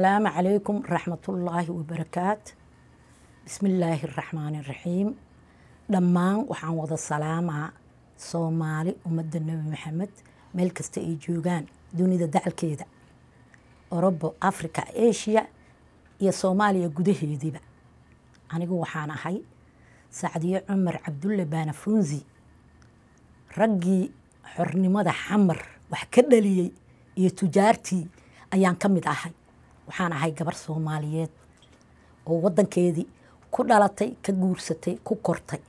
السلام عليكم ورحمة الله وبركاته. بسم الله الرحمن الرحيم. دمان وحان وضا السلامة صومالي ومد النبي محمد ملك استيجوغان دوني دا دعل كيدا أوروبا أفريكا إيشيا يا صوماليا قده يديبا أنا وحانا هاي سعدي عمر عبد الله بانفونزي رجي حرني ماذا حمر وحكد لي يتجارتي أيام كم داهي وحنا هاي قبر سوماليات وودن كيدي كل علتي كجورستي كقرتي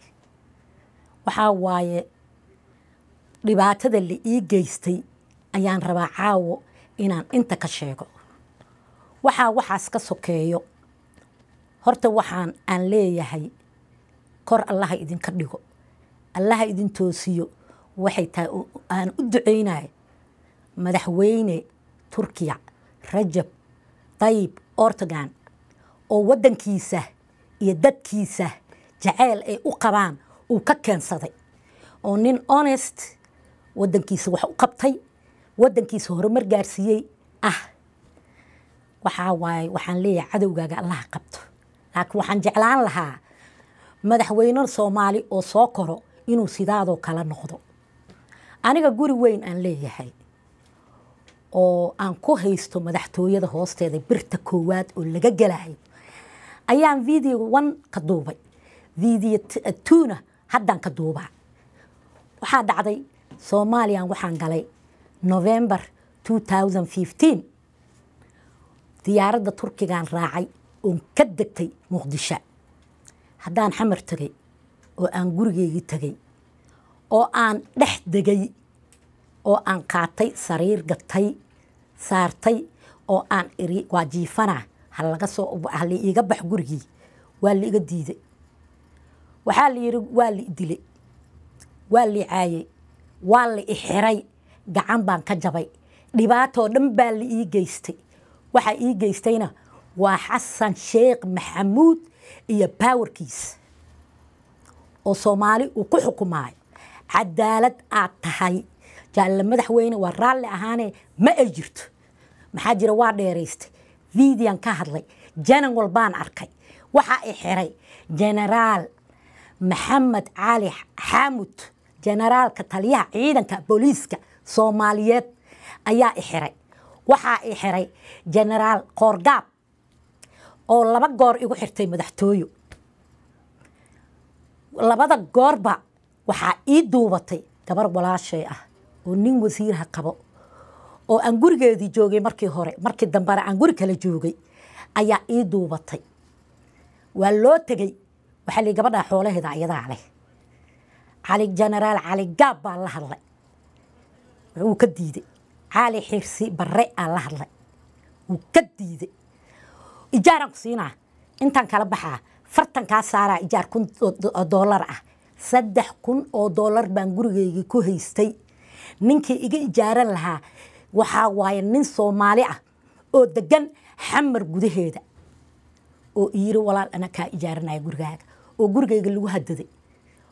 وحاواي لبعت هذا اللي جيستي أيام ربع عاو إن أنت كشيء وحاس كسكيو هرت وحان أن ليه هاي كر الله يدين كرديو الله يدين توسيو وحيتا أن أدعينا مدحويني تركيا رجب طيب أردوغان oo wadankiisa iyo dadkiisa jacayl ay u qabaan uu ka keensaday oo nin honest wadankiisa wax u qabtay wadankiisa horumar gaarsiiyay waxaan leeyahay cadawgaaga Allah qabto laakiin waxaan jeclaan lahaa madaxweyne Soomaali oo soo koro inuu sidaado kala noqdo aniga guri weyn aan leeyahay oo aan ku haysto madaxtooyada hoosteeda birta koowaad oo laga galay ayaan video 1 ka duubay video 2 haddaan ka duubaa waxaa dhacday Soomaaliya waxaan galay November 2015 diyaaradda Turkigaan raacay oo ka degtay Muqdisho haddaan xamar tagay oo aan gurigeygii tagay oo aan dhex degay oo aan qaatay sariir gatay saartay oo aan iri waajiifana hal iiga bax gurigii waa la iga diiday waxaa la yiri waa la dilay waa la caayay waa la xiray gacan baan ka jabay dhibaato dhan baa la ii geystay waxa ii geystayna waa Xasan Sheekh Maxamuud iyo powerkiis oo Soomaali uu ku xukumaay cadaalad aad tahay jaalle madaxweyne waa raalli ahaane ma ay jirto maxaa jira waa dheeraystay فيديان كهرلي جنن والبان أركي وحا إحري جنرال محمد علي حامد جنرال كتاليا عيدان كبوليسكا صوماليات أيا إحري وحا إحري جنرال قورقاب أو لبا قور إيقو حرتي مدحتويو لبا قوربا وحا إيدوبتي كبار ولا شيء ونين وزيرها قبو oo aan gurigeedii joogay markii dambana aan guri kala joogay ayaa ii duubatay waa loo tagay waxa la gabadha xoolaheeda ayada leh cali generaal cali gaab baa la hadlay uu ka diiday cali xirsi barre aan la hadlay uu ka diiday ijaaran ku siinaa intaan kala baxaa fartan ka saaraa ijaar $1,000 $3,000 baan gurigeygii ku haystay ninkii iga ijaaran lahaa waxaa waaye nin Soomaali oo degan xamar gudaheeda oo yiri walaal ana ka ijaaranay gurigaaga oo gurigayga lagu hadaday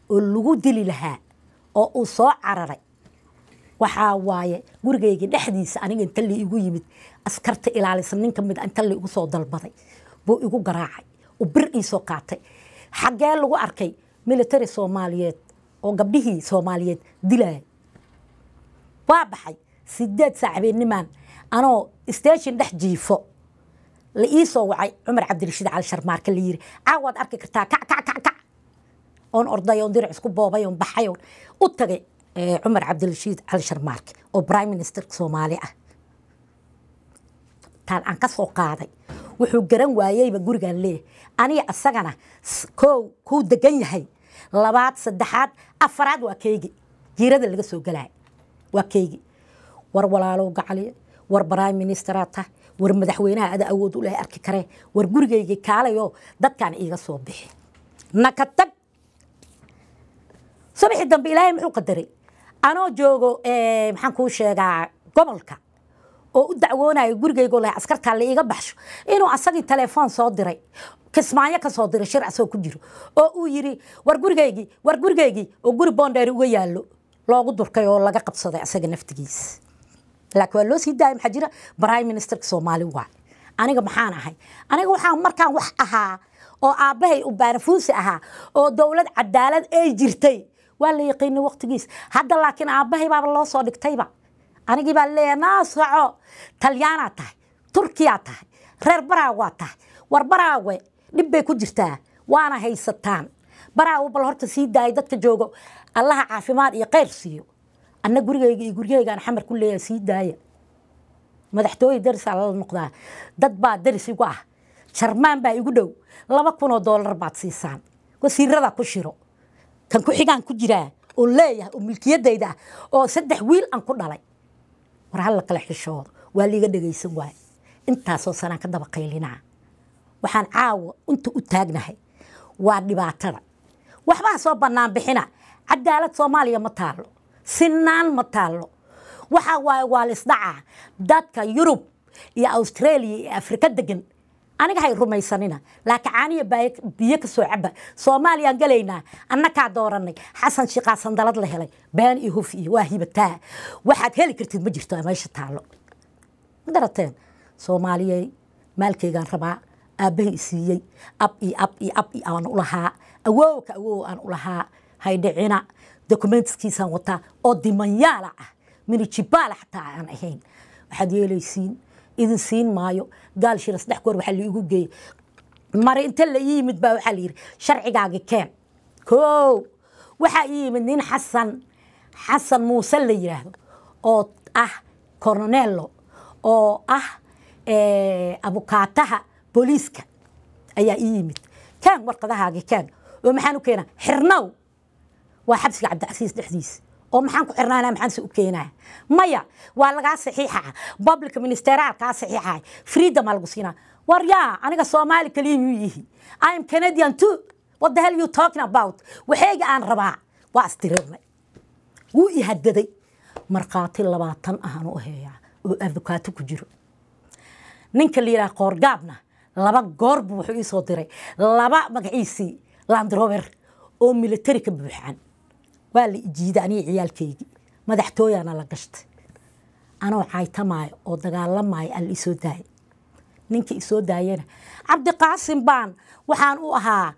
oo lagu dili lahaa oo uu soo cararay waxaa waaye gurigayga dhexdiisa aniga inta la igu yimid askarta ilaalisan nin kamid inta la igu soo dalbaday buu igu garaacay oo bir ii soo qaatay xagee lagu arkay military Soomaaliyeed oo gabdhihii Soomaaliyeed dilay waa baxay 8 saacabeenimaan anoo station dhex jiifo la ii soo wacay Umar Cabdirashiid Cali Sharmaarka la yiri caawad arki kartaa ka on orday on dirac isku boobay on baxay u tagay Umar Cabdirashiid Cali Sharmaarka oo prime minister Soomaali taan aan ka soo qaaday wuxuu garan waayayba gurigan leeyahay aniga asagana ku degan yahay labaad saddexaad afraad waa keegi jiirada laga soo galay waa keegi war walaalow gacaliye war prime minister ata war madaxweynaha ada awood u leh arki kare war gurigeyga kaalayo dadkan iiga soo bixi nakatag subaxi dambe ilaahay muxuu qadaray anoo joogo maxaan ku sheegaa gobolka oo u dacwoonayo gurigeyga leh askarta la iiga baxsho inuu asagii telefoon soo diray kismaayo ka soo diray shirca soo ku jiro oo uu yiri war gurigeygi oo guri boondeer uga yaalo loogu durkay oo laga qabsaday asaga naftigiisa laakiin loo sii daayay maxaa jira prime minister Soomaali waa aniga maxaan ahay aniga waxaan markaan wax ahaa oo aabbahay u baarafuusi ahaa oo dowlad cadaalad ay jirtay waa la yaqiinay waqtigiis hadda laakiin aabbahay baaba loo soo dhigtayba anigii baa leeyahay naasaco talyaanaa tahay turkiyaa tahay reer baraagaa tahay war baraawe dhib bay ku jirtaa waana haysataan baraawe bal horta sii daayay dadka joogo allaha caafimaad iyo khayr siiyo anna gurigayga iyo guryahaygaan xamar ku leeyahay sii daaya madaxtooye daris ala noqdaa dad baa daris igu ah jarmaan baa igu dhow $2,000 baad siisaan wasiirada ku shiro kan ku xigaan ku jiraa oo leeyahay oo milkiyadayda oo 3 wiil aan ku dhalay war hal kala xishoodo waa liiga dhageysan waay intaasoo sanaan ka daba qaylinaa waxaan caawa inta u taagnahay waa dhibaatada waxbaa soo bannaan bixina cadaalad Soomaaliya ma taalo sinaan ma taalo waxa waa la isdhaca dadka Yurub iyo Australia iyo Afrika degan aniga hay rumaysanina laakiin caaniya biyo ka soo caba Soomaaliya galayna annaka dooranay xasan shiqa sandalad la helay baan iyo huf iyo waahibataa waxaad heli kartid ma jirto meesha taalo darateen Soomaaliya maalkeygan rabaa aabahay siiyay ab aan u lahaa awoow aan u lahaa hay dhicina documentskiisan wata oo dimanyaala ah municipal xataa aan ahayn waxaad yeelaysiin idin siin maayo gaal shir 3 goor waxa la igu geeyay mar inta la yimid baa waxa la yiri sharcigaaga keen waxa yimid nin xasan muuse la yiraahdo oo ah colonello oo ah abukaataha booliiska ayaa yimid kan warqadahaaga keen oo maxaan u keenaa xirnow waa xabsiga Cabdicasiis dhexdiis oo maxaan ku xirnaanaa maxaan si u keenaa maya waa laga saxiixa public ministerial ka saxiixa freedom lagu siinaa war yaa aniga Soomaali kaliya yihi I am Canadian too what the hell you talking about waxayga aan rabaa waa astirnay wuu i hadaday marqaati 20 ahaan u heeyaa oo avocado ku jiro ninka liira qoorgaabna 2 goor buu wuxuu soo diray 2 magaciisi Land Rover oo military ka buuxan waa la jiidani ciyaalkaygi madaxtooyana la gashtay anoo caaytamay oo dagaalamay al isoo daay ninka isoo daayana Cabdi Qaasim baan waxaan u ahaa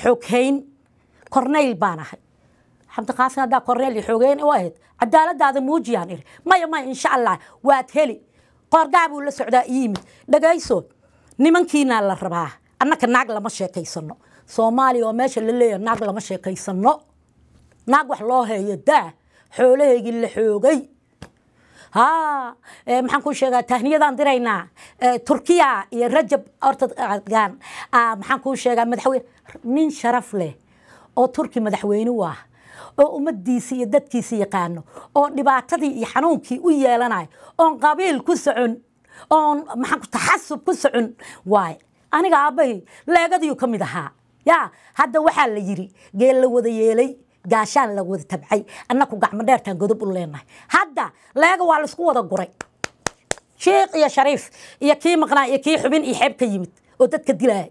xoghayn Cornel baan ahay Cabdi Qaasim hada Cornel xoghayn oo ahayd cadaaladaada muujiyaan maya insha Allah waad heli qorgaab uu la socdaa yimid dhagayso nimankiina la rabaa annaka naag lama sheekaysano Soomaaliya oo meesha la leeyahay naag lama sheekaysano naag wax loo heeyo daa xoolaheegi la xoogay maxaan ku sheegaa tahniyadan diraynaa Turkiya iyo Rajab Erdogan maxaan ku sheegaa madaxweyne nin sharaf leh oo Turki madaxweyne waa oo ummadiisa iyo dadkiisa yaqaano oo dhibaatadii iyo xanuunkii u yeelanay oo qabiil ku socon oo maxaan ku taxassub ku socon waay aniga aabay leegadiyo kamid ahaa yaa hadda waxa la yiri geel la wada yeelay gaashaan la wada tabcay annaku gacmo dheertan godob u leenahay hadda leega waa la isku wada guray sheekh iyo shariif iyo kii maqnaa iyo kii xubin iyo xeeb ka yimid oo dadka dilay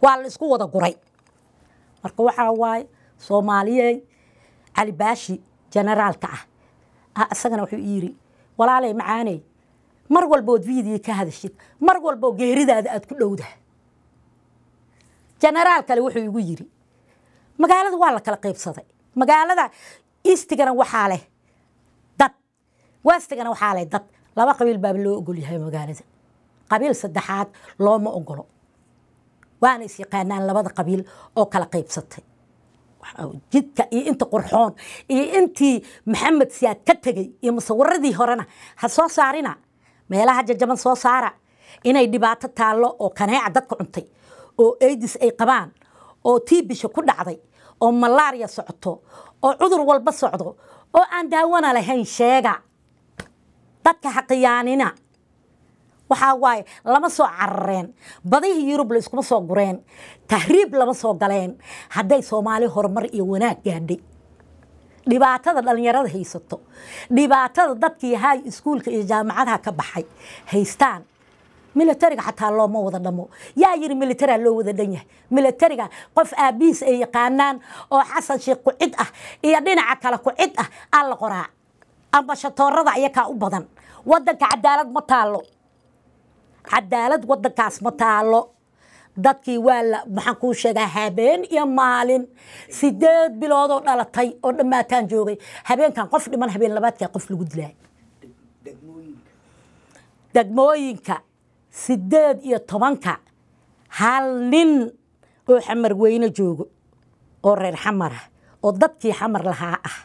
waa la isku wada guray marka waxa waay Soomaaliyeey Ali Baashi generaalka ah asagana wuxuu yiri walaalay macaanay mar walba video ka hadashid mar walba geeridaada aad ku dhowdahay generaalka wuxuu igu yiri magaalada waa la kala qaybsaday magaalada eastigana waxa leh dad westigana waxa leh dad 2 qabiil baa loo ogol yahay magaalada qabiil saddexaad looma ogolo waana is yaqaanaan 2 qabiil oo kala qaybsatay jidka iyo inta qurxoon iyo intii Maxamed Siyaad ka tagay iyo musawiradii horena ha soo saarina meelaha jajaban soo saara inay dhibaato taalo oo kaneeca dadka cuntay oo AIDS ay qabaan oo tiibisha ku dhacday oo malaria socoto oo cudur walba socdo oo aan daawana lahayn sheega dadka xaqiyaanina waxa waay lama soo carareen badihii Yurub la isku soo gureen tahriib lama soo galeen haday Soomaali horumar iyo wanaag gaadhay dhibaatada dhalinyarada haysato dhibaatada dadkii high schoolka iyo jaamacadaha ka baxay haystaan militariga xataa looma wada dhamo yaa yiri militariga loo wada dhan yahay militariga qof aabiis ay yaqaanaan oo xasan sheekh ku cid ah iyo dhinaca kale ku cid ah alla qoraa amba shatoorada ayaga u badan wadanka cadaalad ma taalo cadaalad waddankaas ma taalo dadkii waa la maxaan kuu sheegaa habeen iyo maalin 8 bilood oo dhalatay oo dhammaataan joogay habeenkan qof dhiman habeen labaadka qof lagu dilay degmooyinka 8 hal nin oo xamar weyne joogo oo reer xamar oo dadkii xamar lahaa ah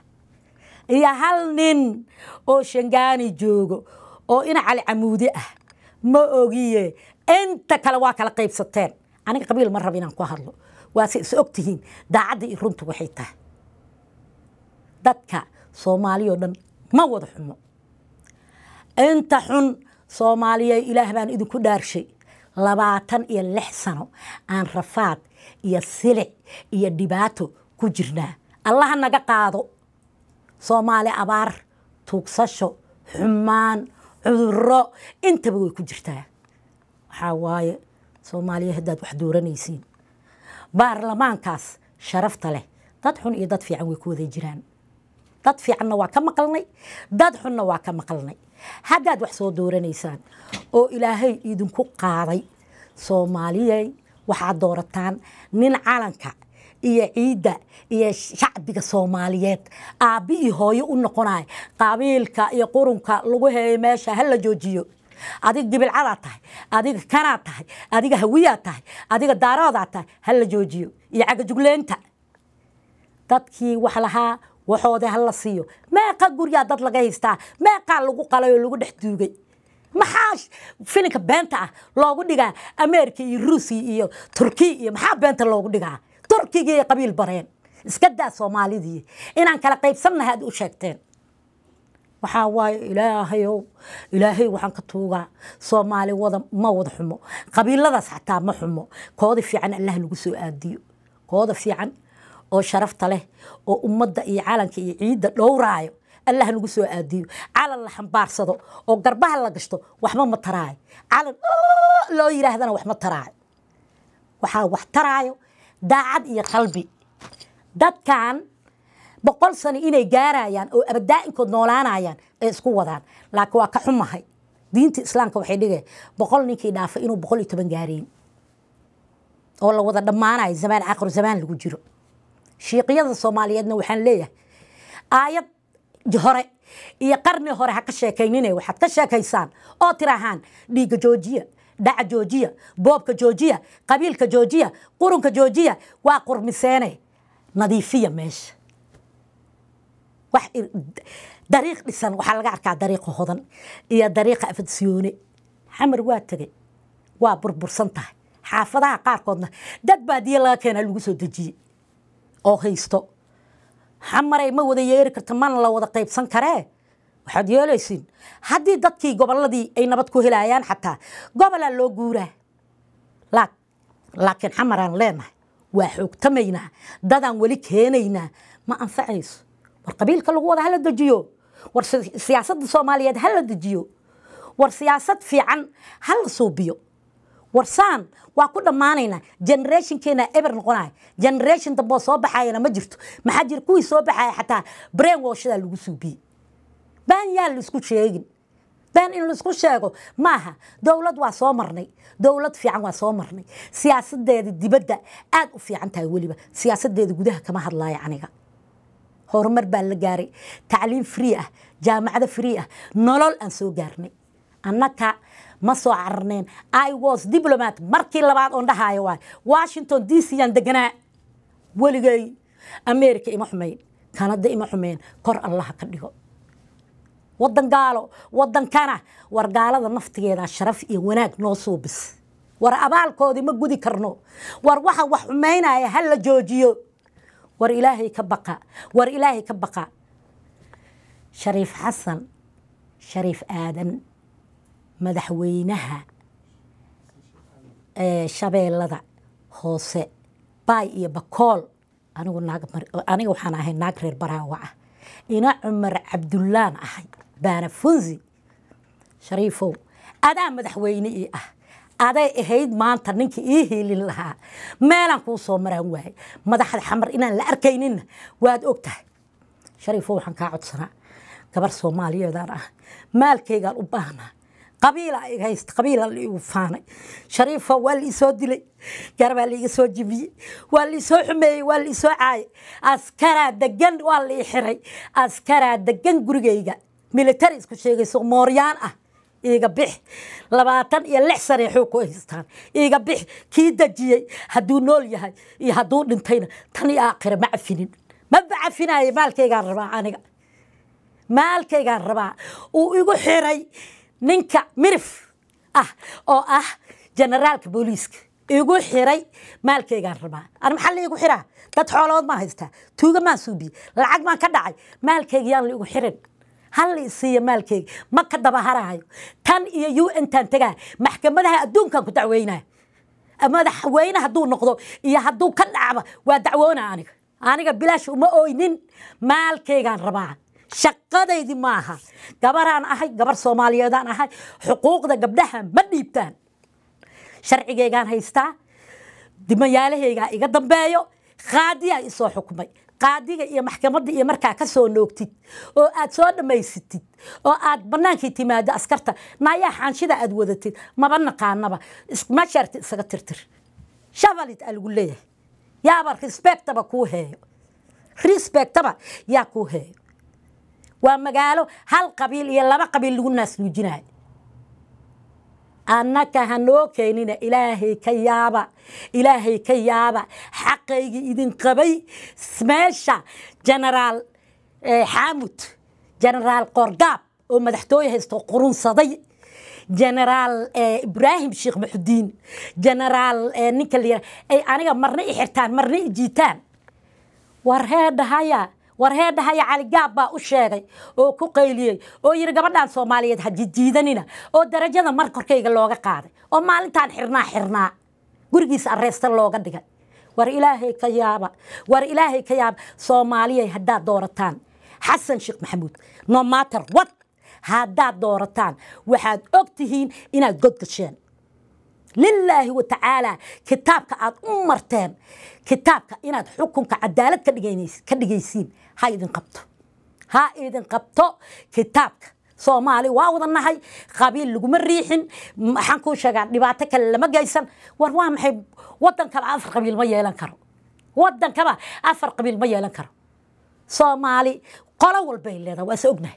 iyo hal nin oo shangaani joogo oo ina cali camuudi ah ma ogiye inta kale waa kala qaybsateen aniga qabiil ma rabo inaan ku hadlo waa si is ogtihiin daacadda iyo runtu waxay tahay dadka Soomaaliya oo dhan ma wada xumo inta xun Soomaaliya ilaah baan idinku dhaarshay 26 sano aan rafaad iyo silic iyo dhibaato ku jirnaa Allah naga qaado Soomaali abaar tuugsasho xumaan cudurro intaba way ku jirtaa waxaa waaye Soomaaliya haddaad wax dooranaysiin baarlamaankaas sharafta leh dad xun iyo dad fiican way ku wada jiraan dad fiicanna waa ka maqalnay dad xunna waa ka maqalnay haddaad wax soo dooranaysaan oo ilaahay idinku qaaday Soomaaliyay waxaad doorataan nin calanka iyo ciida iyo shacbiga Soomaaliyeed aabi iyo hooyo u noqonay qabiilka iyo qurunka lagu heeyay meesha hal la joojiyo adiga gibilcada tahay adiga kana tahay adiga hawiya tahay adiga daarada tahay hal la joojiyo iyo caga jugleenta dadkii wax lahaa waxooda hal la siiyo meeqa guriga dad laga haystaa meeqa lagu qalayo lagu dhex duugay maxaa filinka beenta ah loogu dhigaa Ameerika iyo Ruusiya iyo Turkiya iyo maxaa beenta loogu dhigaa Turkiga iyo qabiil bareen iska daa Soomaalidii inaan kala qaybsannahay aad u sheegteen waxaa waaye ilaahay waxaan ka tuugaa Soomaali wada ma wada xumo qabiiladaas xataa ma xumo kooda fiican Allah lagu soo aadiyo kooda fiican oo sharafta leh oo ummadda iyo caalanka iyo ciida dhowraayo Allah lagu soo aadiyo calan la xambaarsado oo garbaha la gashto waxba ma taraayo calan loo yiraahdana wax ma taraayo waxaa wax taraayo daacad iyo qalbi dadkan 100 sano inay gaarayaan oo abadaa'inkood noolaanayaan ay isku wadaan laakiin waa ka xumahay diinta islaamka waxay dhigay 100 ninkii dhaafa inuu 110 gaareen oo la wada dhamaanayo zaman aakhir zaman lagu jiro shiiqyada Soomaaliyeedna waxaan leeyahay aayad hore iyo qarni hore ha ka sheekaynina waxaad ka sheekaysaan oo tirahaan dhiiga joojiya dhaca joojiya boobka joojiya qabiilka joojiya qurunka joojiya waa qurmiseene nadiifiya meesha wax dariiq dhisan waxa laga arkaa dariiq hodan iyo dariiq afadsiyoone xamar waa tagay waa burbursan tahay xaafadaha qaarkoodna dad baadiye laga keenay lagu soo dajiyay oo haysto xamaray ma wada yeeri karto man la wada qaybsan karee waxaad yeelaysiin haddii dadkii gobolladii ay nabad ku helayaan xataa gobolaa loo guuraa laakiin xamaraan leenahay waa xoogtamaynaa dadaan weli keenaynaa ma anfacayso war qabiilka lagu wada hala dejiyo war siyaasadda Soomaaliyeed hala dejiyo war siyaasad fiican hala suubiyo warsaan waa ku dhamaanayna generationkeena ever noqonay generation dambe soo baxayna ma jirto maxaa jir kuwii soo baxay xataa brain washada lagu suubiyo baan yaa la isku sheegin baan in la isku sheego maaha dawlad waa soo marnay dawlad fiican waa soo marnay siyaasadeeda dibadda aad u fiican tahay waliba siyaasadeeda gudaha kama hadlaayo aniga horumar baa la gaaray tacliin free ah jaamacada free ah nolol aan soo gaarnay annaka ma soo carneen I was diplomat markii labaad oo dhahayo waay Washington DC yan deganaa waligay America ima xumeyn Canada ima xumeyn kor Allah ka dhigo wadan gaalo wadan kana war gaalada naftigeeda sharaf iyo wanaag noo soo bis war abaalkoodii ma gudi karno war waxa wax xumeynaya hal la joojiyo war ilaahay ka baqa Shariif Xasan Shariif Aadan madaxweynaha shabeellada hoose baay iyo bakool aniga waxaan ahay naag reer baraawa ah ina Cumar Cabdullaan ahay baana funzi Shariifow adaa madaxweyne ii ah aday ahayd maanta ninkii ii hiilin lahaa meelan kuu soo maraan waay madaxda xamar inaan la arkaynin waad ogtahay Shariifow waxaan ka codsanaa gabar Soomaaliyeed ah maalkayga u baahnaa قبيلة هيست قبيلة اللي وفاني شريفة واللي سو دلي قربا اللي سو جبي واللي سو حمي واللي سو عاي أسكرا دقن واللي حري أسكرا دقن قرقيقا ميليتاري اسكو شيغي سو موريان إيغا بيح لباتن يلح سريحو كويستان إيغا بيح كي دجيي هدو نول يهي إي هدو دنتين تاني آخر معفنين ما بعفناي مالكيغان ربا عنيغا maalkaygaan rabaa uu igu xiray ninka mirif oo generaalka booliiska igu xiray maalkaygaan rabaa aan maxaa la igu xiraa dad xoolood ma haystaa tuuga maan suubi lacag maan ka dhacay maalkaygiyaan la igu xirin hal isiiya maalkayga ma ka daba haraayo tan iyo UN tan tagaa maxkamadaha adduunkan ku dacweynaa madaxweyne hadduu noqdo iyo hadduu ka dhacba waa dacwoona aniga bilaash uma ooynin maalkaygaan rabaa shaqadaydi maaha gabaraan ahay gabar Soomaaliyeedaan ahay xuquuqda gabdhaha ma dhiibtaan sharcigeygaan haystaa dimayaalahayga iga dambeeyo qaadiga isoo xukumay qaadiga iyo maxkamadda iyo markaa ka soo noogtid oo aad soo dhamaysatid oo aad banaanka timaado askarta naaya xanshida aad wadatid maba naqaanaba ma sharti isaga tirtir shabalid algu leeyahay yaaba respectaba ku heeyo respectaba yaa ku heeyo ومقالو هل قبيل يلا ما قبيل لقول ناس نجناي أنك هنوكيننا إلهي كيابا حقيقي إذن قبي سماشا جنرال حامد جنرال قرقاب ومدحتوي هستو قرون صدي جنرال إبراهيم شيخ محدين جنرال نيكلي أنا مرني حرتان مرني جيتان ورهاد هيا warheedha haya cali gaab baa u sheegay oo ku qayliyay oo yiri gabadhan Soomaaliyeed ha jiidanina oo darajada markorkayga looga qaaday oo maalintan xirnaa gurigiisa arreesta looga dhigay war ilaahay ka yaaba Soomaaliyeed hadda doorataan Xasan Sheekh Maxamuud no matter what hadda doorataan waxaad ogtihiin inaad god gasheen لله وتعالى كتابك عاد أمرتين كتابك إناد حكمك عدالة كدقيسين هايدن قبطو كتابك صومالي واوضا هاي قبيل لقوم الريحين حنكو شاقان نباتك لما جايسان وروام حب ودن كلا أفر قبيل ما يلان كرو ودن كلا أفر قبيل ما يلان كرو صومالي قالوا البين لذا واسأقنا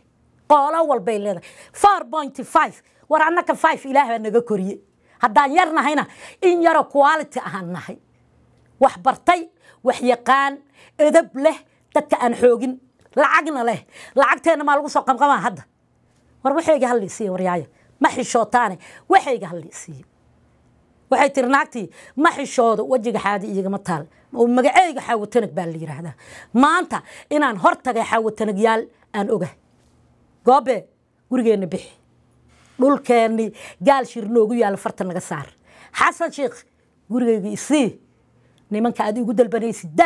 قالوا البين لذا 4.5 ورعناك 5 إله أنك كوري haddaan yarnahayna in yaro quality ahaan nahay wax bartay wax yaqaan edab leh dadka aan xoogin lacagna leh lacagteena ma lagu soo qamqamaa hadda war waxayga hal isiyo waryaaya ma xishootaane waxayga hal isiyo waxay tirnaagtii ma xishoodo wajiga xaadi iyaga taal oo magacayga xawatanag baa la yiraahdaa maanta inaan hortagay xawatanagyaal aan ogahay goobe gurigeena bixi dhulkeeni gaal shir noogu yaal fartan naga saar Xasan Sheekh gurigeyga isii nimanka aad ugu dalbanaysid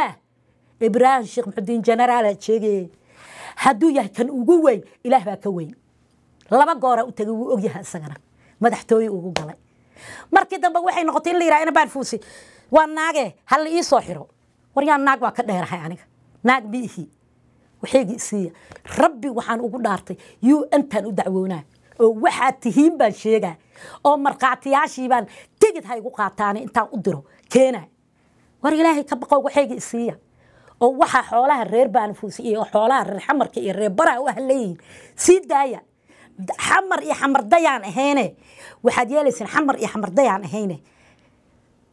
Ibrahim Sheekh Maxamuud General sheegay haduu yahay kan ugu weyn Ilaah baa ka weyn laba goor u tagay uu og yahay asagana madaxtooy ugu galay markii dambe waxay noqotay in la yiraahdo baan fuusi waa naage hal ii soo xiro war yaa naag waa ka dheerahay aniga naag biihi waxaygi isii rabbi waxaan ugu dhaartay UN u dacwoonaa oo waxa tihiin baan sheegaa oo marqaatiyaashii baan tigid hay ugu qaataan inta u diro keena war Ilaahay ka baqo waxayga isiya oo waxa xoolaha reer baan fuusi iyo xoolaha reer xamarka iyo reer bara wax leeyin si daaya xamar iyo xamar dayaan aheene waxaad yeelaysan xamar iyo xamar dayaan aheene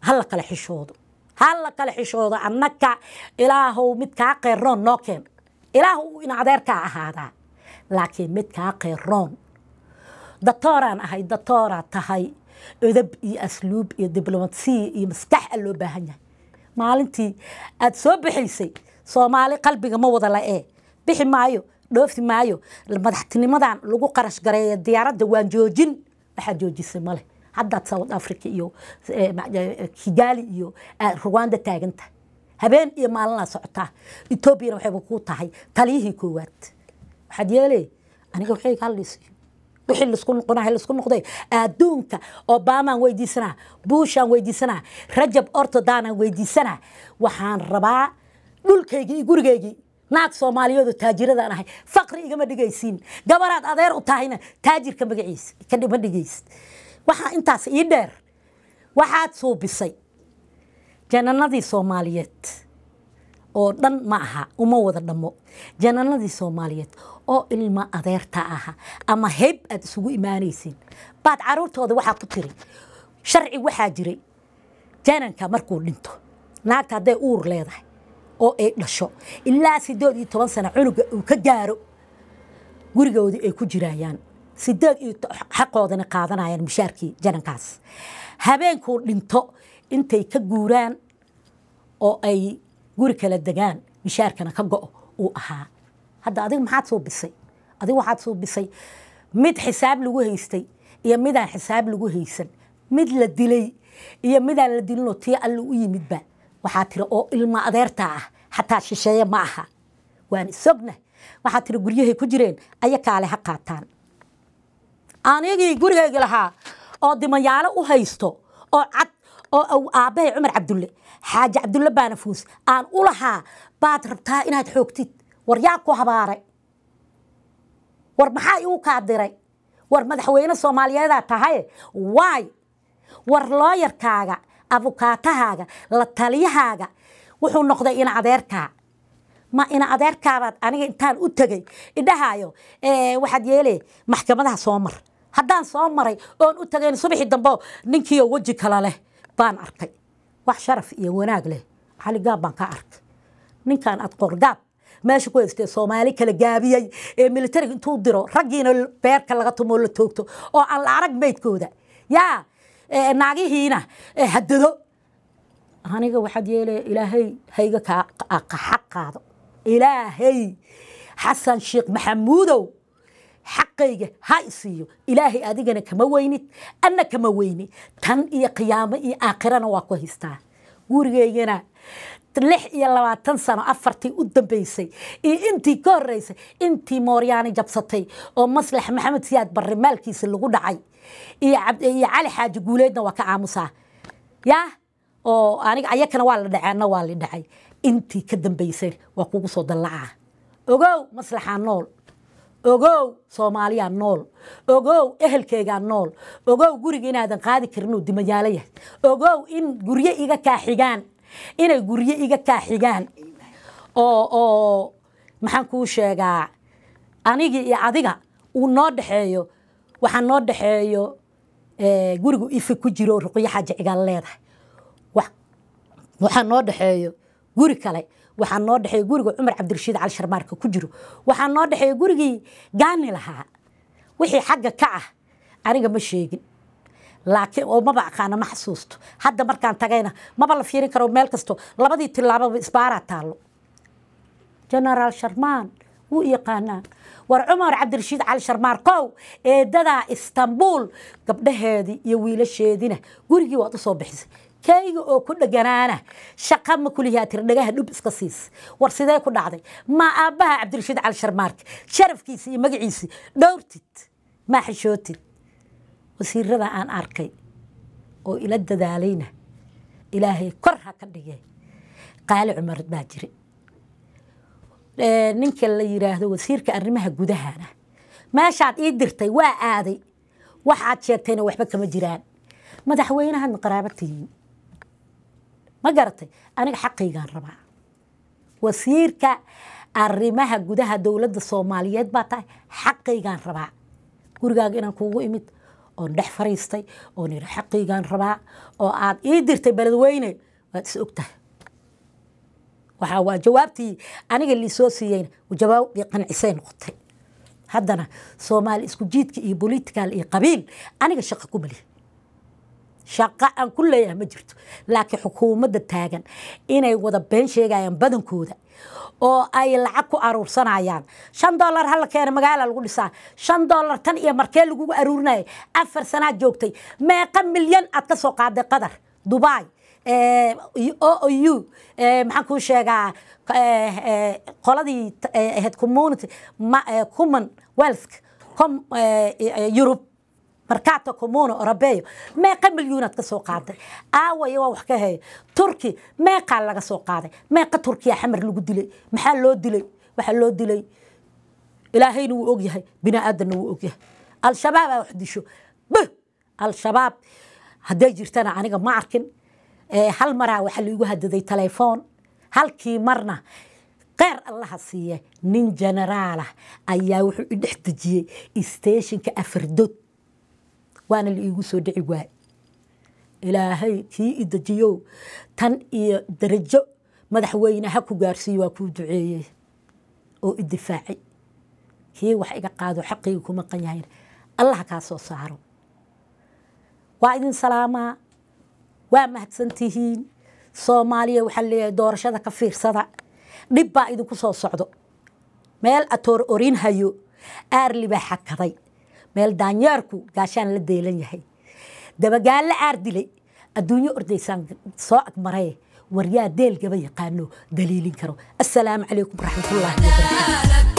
hal kala xishoodo annaka Ilaahow mid ka qeyroon noo keen Ilaahow in adeerka ahaada laakiin mid ka qeyroon دكتوران هاي دكتورة تهاي أدب أسلوب دبلوماسي مسكح اللي بهنيا مالنتي أتصوب حيسي صومالي قلبي ما وضع لا بحي مايو دوفتي مايو لما تحتني مدان لقو قرش قرية ديارات دوان جوجين لحد جوجي سمالي حدا ساوث أفريقيا إيو كيغالي إيو رواندا تاغنتا هبين إيو مالنا سعطاه إتوبيا وحيبو كوتاهي تاليهي كوات حد يالي أنا قلت حيك هاليسي وحيل لسكون قناة لسكون قضي أدونك أوباما ويدي سنة بوشا ويدي سنة رجب أرتدانا ويدي سنة وحان ربا دول كيجي يقول كيجي naag Soomaaliyeed oo taajirada aan ahay faqri igama dhigaysiin gabaraad adeer u tahayna taajirka magaciisa ka dhima dhigaysid waxa intaas ii dheer waxaad suubisay jananadii Soomaaliyeed oo dhan ma aha uma wada dhamo jananadii Soomaaliyeed oo ilma adeerta aha ama hayb aad isugu imaanaysiin baad caruurtooda waxa ku tiri sharci waxa jiray jananka markuu dhinto naagta haday uur leedahay oo ay dhasho ilaa 18 sano cunuga uu ka gaaro gurigoodii ay ku jirayaan xaqoodana qaadanayaan mishaarkii janankaas habeenkuu dhinto intay ka guuraan oo ay guri kala degaan mishaarkana ka go'o uu ahaa hadda adiga maxaad soo bisay adiga waxaad soo bisay mid xisaab lagu haystay iyo mid aan xisaab lagu haysan mid la dilay iyo mid aan la dilin oo tii alla u yimidba waxaa tiri oo ilma adeerta ah xataa shisheeye ma aha waan isogna waxaa tiri guryahay ku jireen aya kaale ha qaataan anigii gurigayga lahaa oo dimayaalo u haysto oo cad oo aabahay Cumar Cabdulle xaaji Cabdulle baanafuus aan u lahaa baad rabtaa inaad xoogtid war yaa ku habaaray war maxay uu ka diray war madaxweyne Soomaaliyeed tahay waay war looyarkaaga abukaatahaaga la taliyahaaga wuxuu noqday in adeerka ma in adeerkaabaad aniga intaan u tagay idhahaayo waxaad yeelay maxkamadaha soo mar haddaan soo maray oon u tagayn subaxii dambe ninkii waji kala leh baan arkay wax sharaf iyo wanaag leh xali gaab baan ka arkay ninkan ad qorgaab meesha ku haystay Soomaali kala gaabiyay ee military intuu diro ragiina beerka laga tumo la toogto oo aan la arag meydkooda yaa naagihiina haddado aniga waxaad yeelay ilaahay hayga ka xaqaado ilaahay xasan sheekh maxamuudow حقيقة هاي سيو إلهي أدينا كما وينت أنا كما ويني تن إيا قيامة إيا آخرنا واقوه استا قورينا تلح إيا لوا تنسانا أفرتي قدام بيسي إيا انتي كوريسي انتي مورياني جبسطي أو مصلح محمد سياد بري مالكيس اللي قد عي إيا علي حاجة قوليدنا وكا عاموسا يا أو أنا أياكنا والي دعانا والي دعاي انتي كدام بيسي واقوه صود اللعا أوغو مصلحة نول ogow Soomaaliya nool ogow ehelkeyga nool ogow guriga inaadan qaadi karno dimayaala yahay ogow in guriye iga ka xigaan inay guriye iga ka xigaan oo maxaan ku sheegaa anigi iyo adiga uu noo dhaxeeyo waxa noo dhaxeeyo gurigu ifi ku jiro ruqiya xaji cigal leedahay waxa noo dhaxeeyo guri kale waxaan noo dhaxay guriga Cumar Cabdirashiid Cali Sharmaarka ku jiro waxaan noo dhaxay gurigii gaani lahaa wixii xagga ka ah aniga ma sheegin laakiin oo ma baqaana ma xasuusto hadda markaan tagayna ma la fiirin karo meel kasto labadii tilaabo isbaara taalo General Sharmaan wuu yaqaanaa war Cumar Cabdirashiid Cali Sharmaarkow ee dada Istanbul gabdhaheedii iyo wiilasheedina gurigii waad u soo bixisay kayga oo ku dhaganaana shaqa ma kuliyaa tir dhagaha dhub iska siis war sidee ku dhacday ma aabaha Cabdirashiid Cali Sharmaarka sharafkiisa iyo magaciisa dhowrtid ma xishootid wasiirada aan arkay oo ila dadaalayna ilaahay kor ha ka dhigay qaali Cumar baajiri ninka la yiraahdo wasiirka arrimaha gudahana meeshaad ii dirtay waa aaday waxaad sheegtayna waxba kama jiraan madaxweynaha qaraabatiina ما قرتي أنا حقيقة ربع وسيرك arrimaha gudaha dawladda Soomaaliyeed baa tahay xaqaygan rabaa gurigaaga inaan kuugu imid oo dhex fariistay oo nir xaqaygan rabaa oo aad ii dirtay beledweyne waad is ogtahay waxa waa jawaabtii aniga li soo siiyeen jawaab qanciseen noqotay haddana Soomaali isku jiidka iyo political iyo qabiil aniga shaqo ku bali shaqo aan ku leeyahay ma jirto laakiin xukuumadda taagan inay wada been sheegayaan badankooda oo ay lacag ku aruursanayaan $5 hal keen magaala lagu dhisaa $5 tan iyo markee lagu aruurinay 4 sano joogtay meeqa milyan aad ka soo qaaday qadar Dubai OU maxaan ku sheegaa qoladii ahayd community common wealth Europe markaata comune Europeo meeqa milyuunad ka soo qaaday aaway wax ka hay Turki meeqa laga soo qaaday meeqa Turkiya xamar lagu dilay maxaa loo dilay waxa loo dilay ilaahayna wuu og yahay bini aadanna wuu og yahay al-shabaab wax disho al-shabaab hadday jirtana aniga ma arkin hal maraa waxa liigu hadaday telefoon halkii marna qeyr allaha siiye nin generaal ah ayaa wuxuu i dhex dejiyey stationka Afardood waana liigu soo dhici waay ilaahay kii i dejiyo tan iyo darajo madaxweynaha ku gaarsiiyo waa ku duceeyay oo i difaacay kii wax iga qaado xaqii kuma qanyahay Allah ka soo saaro waa idin salaama waa mahadsantihiin Soomaaliya waxa leeyahay doorashada ka fiirsada dib baa idinku soo socdo meel atoor orin hayo aarli baa xakaday meel daanyeerku gaashaan la deelan yahay dabagaal la aar dilay adduunyo ordaysan soo agmaray waryaa deel gaba yaqaano daliilin karo assalaamu calaykum raxmatullaahi wa barakaatuh